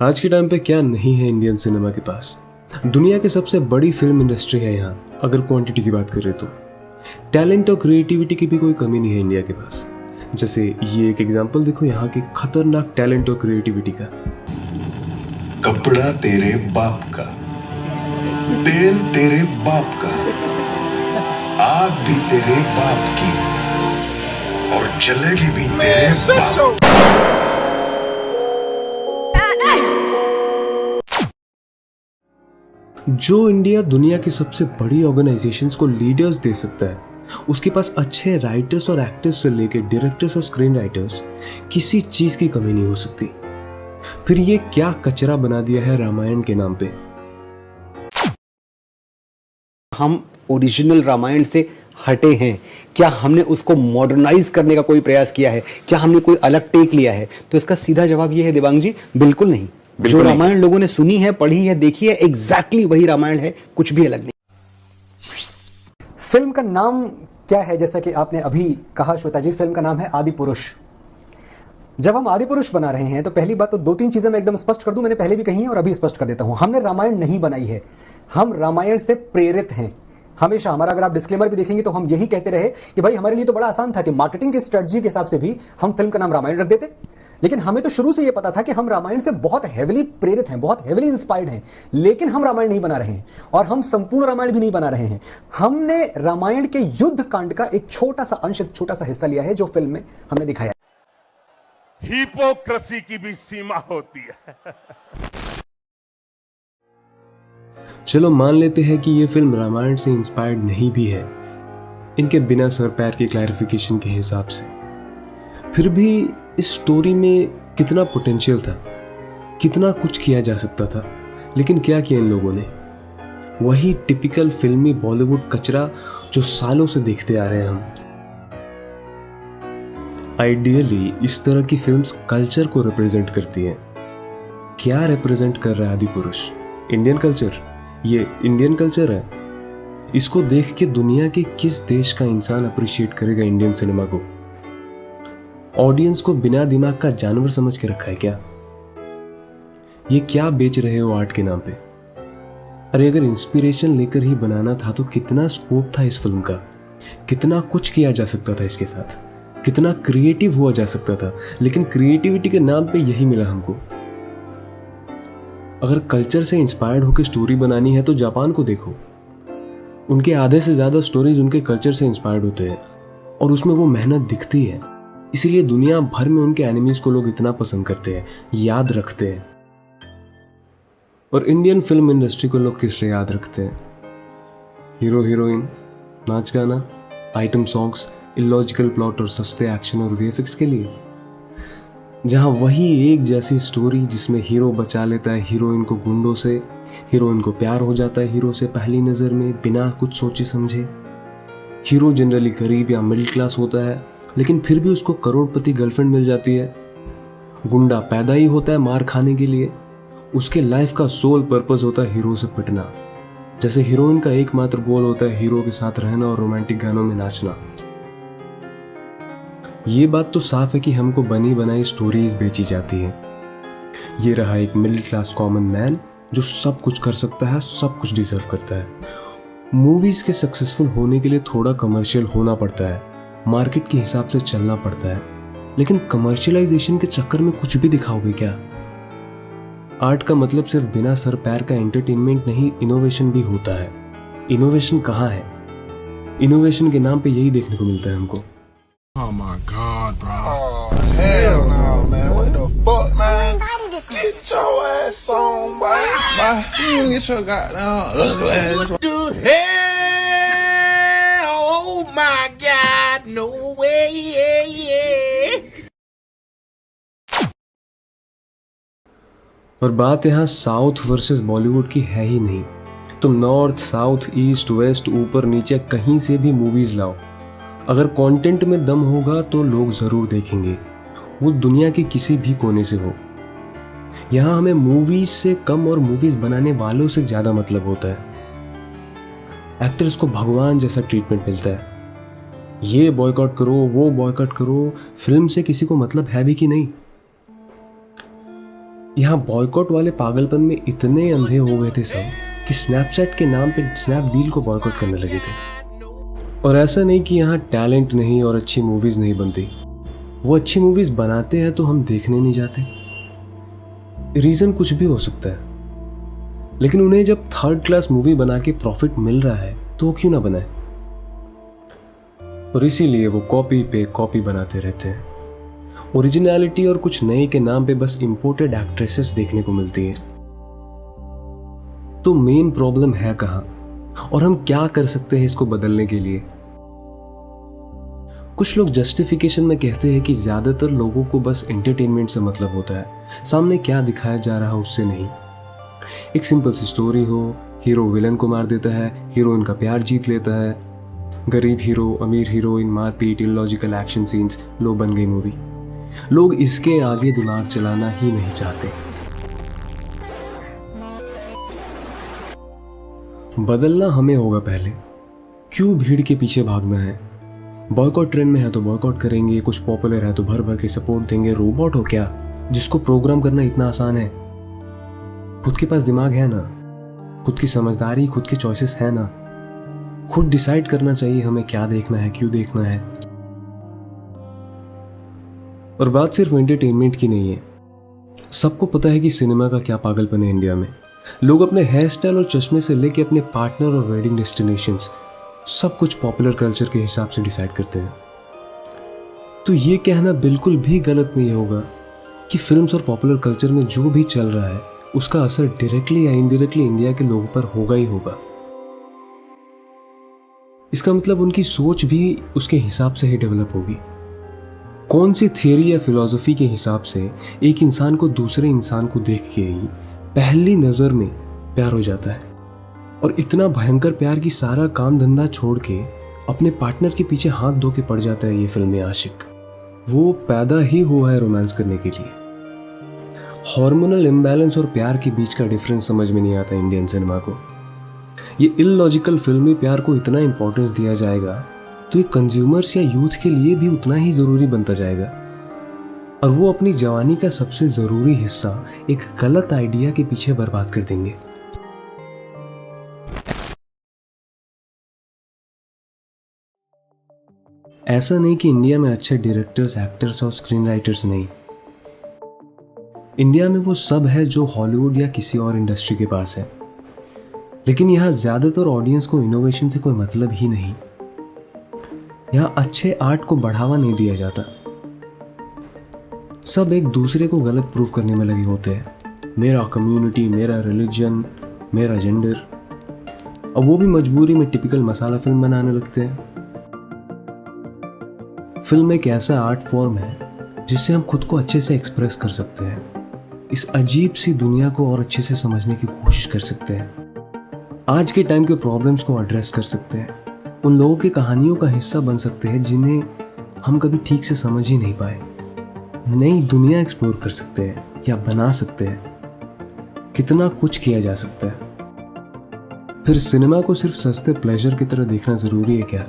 आज के टाइम पे क्या नहीं है इंडियन सिनेमा के पास। दुनिया की सबसे बड़ी फिल्म इंडस्ट्री है यहाँ, अगर क्वांटिटी की बात करें तो। टैलेंट और क्रिएटिविटी की भी कोई कमी नहीं है इंडिया के पास। जैसे ये एक एग्जांपल देखो यहाँ के खतरनाक टैलेंट और क्रिएटिविटी का। कपड़ा तेरे बाप का, तेल तेरे बाप का, आग भी तेरे बाप की और जलेगी भी तेरे बाप। जो इंडिया दुनिया की सबसे बड़ी ऑर्गेनाइजेशंस को लीडर्स दे सकता है, उसके पास अच्छे राइटर्स और एक्टर्स से लेकर डायरेक्टर्स और स्क्रीन राइटर्स, किसी चीज की कमी नहीं हो सकती। फिर ये क्या कचरा बना दिया है रामायण के नाम पे। हम ओरिजिनल रामायण से हटे हैं क्या? हमने उसको मॉडर्नाइज करने का कोई प्रयास किया है क्या? हमने कोई अलग टेक लिया है? तो इसका सीधा जवाब ये है देवांग जी, बिल्कुल नहीं। जो रामायण लोगों ने सुनी है, पढ़ी है, देखी है, एग्जैक्टली वही रामायण है, कुछ भी अलग नहीं। फिल्म का नाम क्या है? जैसा कि आपने अभी कहा श्वेता जी, फिल्म का नाम है आदि पुरुष। जब हम आदि पुरुष बना रहे हैं तो पहली बात तो दो तीन चीजें मैं एकदम स्पष्ट कर दूं, मैंने पहले भी कही है और अभी स्पष्ट कर देता हूं। हमने रामायण नहीं बनाई है, हम रामायण से प्रेरित हैं। हमेशा हमारा, अगर आप डिस्क्लेमर भी देखेंगे तो हम यही कहते रहे कि भाई हमारे लिए तो बड़ा आसान था कि मार्केटिंग की स्ट्रेटजी के हिसाब से भी हम फिल्म का नाम रामायण रख देते, लेकिन हमें तो शुरू से यह पता था कि हम रामायण से बहुत हेविली प्रेरित हैं, बहुत हेविली इंस्पायर्ड हैं, लेकिन हम रामायण नहीं बना रहे हैं और हम संपूर्ण रामायण भी नहीं बना रहे हैं। हमने रामायण के युद्ध कांड का एक छोटा सा अंश, छोटा सा हिस्सा लिया है जो फिल्म में हमने दिखाया। हिपोक्रेसी की भी सीमा होती है। चलो मान लेते हैं कि ये फिल्म रामायण से इंस्पायर्ड नहीं भी है, इनके बिना सर पैर के क्लैरिफिकेशन के हिसाब से। फिर भी इस स्टोरी में कितना पोटेंशियल था, कितना कुछ किया जा सकता था, लेकिन क्या किया इन लोगों ने? वही टिपिकल फिल्मी बॉलीवुड कचरा जो सालों से देखते आ रहे हैं हम। आइडियली इस तरह की फिल्म्स कल्चर को रिप्रेजेंट करती हैं। क्या रिप्रेजेंट कर रहा है आदि पुरुष? Indian culture. ये इंडियन कल्चर है। इसको देख के दुनिया के किस देश का इंसान अप्रिशिएट करेगा इंडियन सिनेमा को? ऑडियंस को बिना दिमाग का जानवर समझ के रखा है क्या? ये क्या बेच रहे हो आर्ट के नाम पे? अरे अगर इंस्पिरेशन लेकर ही बनाना था तो कितना स्कोप था इस फिल्म का, कितना कुछ किया जा सकता था इसके साथ, कितना क्रिएटिव हुआ जा सकता था, लेकिन क्रिएटिविटी के नाम पे यही मिला हमको। अगर कल्चर से इंस्पायर्ड होकर स्टोरी बनानी है तो जापान को देखो, उनके आधे से ज्यादा स्टोरीज उनके कल्चर से इंस्पायर्ड होते हैं और उसमें वो मेहनत दिखती है। इसीलिए दुनिया भर में उनके एनिमीज को लोग इतना पसंद करते हैं, याद रखते हैं। और इंडियन फिल्म इंडस्ट्री को लोग किस लिए याद रखते हैं? हीरो हीरोइन, नाच गाना, आइटम सॉन्ग्स, इलॉजिकल प्लॉट और सस्ते एक्शन और वीएफएक्स के लिए। जहां वही एक जैसी स्टोरी जिसमें हीरो बचा लेता है हीरोइन को गुंडों से, हीरोइन को प्यार हो जाता है हीरो से पहली नज़र में बिना कुछ सोचे समझे। हीरो जनरली गरीब या मिडिल क्लास होता है, लेकिन फिर भी उसको करोड़पति गर्लफ्रेंड मिल जाती है। गुंडा पैदा ही होता है मार खाने के लिए, उसके लाइफ का सोल पर्पस होता है हीरो से पिटना। जैसे हीरोइन का एकमात्र गोल होता है हीरो के साथ रहना और रोमांटिक गानों में नाचना। ये बात तो साफ है कि हमको बनी बनाई स्टोरीज बेची जाती है। ये रहा एक मिडिल क्लास कॉमन मैन जो सब कुछ कर सकता है, सब कुछ डिजर्व करता है। मूवीज के सक्सेसफुल होने के लिए थोड़ा कमर्शियल होना पड़ता है, मार्केट के हिसाब से चलना पड़ता है, लेकिन कमर्शियलाइजेशन के चक्कर में कुछ भी दिखाओगे क्या? आर्ट का मतलब सिर्फ बिना सर पैर का एंटरटेनमेंट नहीं, इनोवेशन भी होता है। इनोवेशन कहाँ है? इनोवेशन के नाम पे यही देखने को मिलता है हमको। Oh my God, bro. Oh, hell no, man. What the fuck, man? Get your ass on, boy. You get your goddamn ugly ass on. Dude, hell, oh my God, no way, yeah. और बात यहाँ south versus Bollywood की है ही नहीं। तुम north, south, east, waste, ऊपर नीचे कहीं से भी मूवीज लाओ, अगर कंटेंट में दम होगा तो लोग जरूर देखेंगे, वो दुनिया के किसी भी कोने से हो। यहाँ हमें मूवीज से कम और मूवीज बनाने वालों से ज्यादा मतलब होता है। एक्टर्स को भगवान जैसा ट्रीटमेंट मिलता है। ये बॉयकॉट करो, वो बॉयकॉट करो, फिल्म से किसी को मतलब है भी कि नहीं? यहाँ बॉयकॉट वाले पागलपन में इतने अंधे हो गए थे सब कि स्नैपचैट के नाम पे स्नैपडील को बॉयकॉट करने लगे थे। और ऐसा नहीं कि यहाँ टैलेंट नहीं और अच्छी मूवीज़ नहीं बनती, वो अच्छी मूवीज़ बनाते हैं तो हम देखने नहीं जाते। रीज़न कुछ भी हो सकता है, लेकिन उन्हें जब थर्ड क्लास मूवी बना के प्रॉफिट मिल रहा है तो वो क्यों ना बनाए। और इसीलिए वो कॉपी पे कॉपी बनाते रहते हैं। ओरिजिनलिटी और कुछ नए के नाम पे बस इंपोर्टेड एक्ट्रेसेस देखने को मिलती है। तो मेन प्रॉब्लम है कहाँ और हम क्या कर सकते हैं इसको बदलने के लिए। कुछ लोग जस्टिफिकेशन में कहते हैं कि ज्यादातर लोगों को बस एंटरटेनमेंट से मतलब होता है, सामने क्या दिखाया जा रहा है उससे नहीं। एक सिंपल सी स्टोरी हो, हीरो विलन को मार देता है, हीरोइन का प्यार जीत लेता है, गरीब हीरो अमीर हीरोइन, मारपीट, इलॉजिकल एक्शन सीन्स, लो बन गई मूवी। लोग इसके आगे दिमाग चलाना ही नहीं चाहते। बदलना हमें होगा पहले। क्यों भीड़ के पीछे भागना है? बॉयकॉट ट्रेंड में है तो बॉयकॉट करेंगे, कुछ पॉपुलर है तो भर भर के सपोर्ट देंगे। रोबोट हो क्या जिसको प्रोग्राम करना इतना आसान है? खुद के पास दिमाग है ना, खुद की समझदारी, खुद के चॉइसेस है ना। खुद डिसाइड करना चाहिए हमें क्या देखना है, क्यों देखना है। और बात सिर्फ एंटरटेनमेंट की नहीं है। सबको पता है कि सिनेमा का क्या पागलपन है इंडिया में। लोग अपने हेयर स्टाइल और चश्मे से लेके अपने पार्टनर और वेडिंग डेस्टिनेशंस सब कुछ पॉपुलर कल्चर के हिसाब से डिसाइड करते हैं। तो ये कहना बिल्कुल भी गलत नहीं होगा कि फिल्म्स और पॉपुलर कल्चर में जो भी चल रहा है उसका असर डायरेक्टली या इनडायरेक्टली इंडिया के लोगों पर होगा ही होगा। इसका मतलब उनकी सोच भी उसके हिसाब से ही डेवलप होगी। कौन सी थियरी या फिलॉसफी के हिसाब से एक इंसान को दूसरे इंसान को देख के ही पहली नजर में प्यार हो जाता है, और इतना भयंकर प्यार कि सारा काम धंधा छोड़ के अपने पार्टनर के पीछे हाथ धो के पड़ जाता है ये फिल्मी आशिक। वो पैदा ही हुआ है रोमांस करने के लिए। हार्मोनल इम्बैलेंस और प्यार के बीच का डिफरेंस समझ में नहीं आता इंडियन सिनेमा को। ये इलॉजिकल फिल्मी प्यार को इतना इंपॉर्टेंस दिया जाएगा तो ये कंज्यूमर्स या यूथ के लिए भी उतना ही ज़रूरी बनता जाएगा, और वो अपनी जवानी का सबसे ज़रूरी हिस्सा एक गलत आइडिया के पीछे बर्बाद कर देंगे। ऐसा नहीं कि इंडिया में अच्छे डायरेक्टर्स, एक्टर्स और स्क्रीन राइटर्स नहीं। इंडिया में वो सब है जो हॉलीवुड या किसी और इंडस्ट्री के पास है, लेकिन यहाँ ज़्यादातर ऑडियंस को इनोवेशन से कोई मतलब ही नहीं। यहाँ अच्छे आर्ट को बढ़ावा नहीं दिया जाता। सब एक दूसरे को गलत प्रूव करने में लगे होते हैं। मेरा कम्युनिटी, मेरा रिलीजन, मेरा जेंडर। और वो भी मजबूरी में टिपिकल मसाला फिल्म बनाने लगते हैं। फिल्म एक ऐसा आर्ट फॉर्म है जिससे हम खुद को अच्छे से एक्सप्रेस कर सकते हैं। इस अजीब सी दुनिया को और अच्छे से समझने की कोशिश कर सकते हैं। आज के टाइम के प्रॉब्लम्स को एड्रेस कर सकते हैं। उन लोगों की कहानियों का हिस्सा बन सकते हैं जिन्हें हम कभी ठीक से समझ ही नहीं पाए। नई दुनिया एक्सप्लोर कर सकते हैं या बना सकते हैं। कितना कुछ किया जा सकता है। फिर सिनेमा को सिर्फ सस्ते प्लेजर की तरह देखना ज़रूरी है क्या?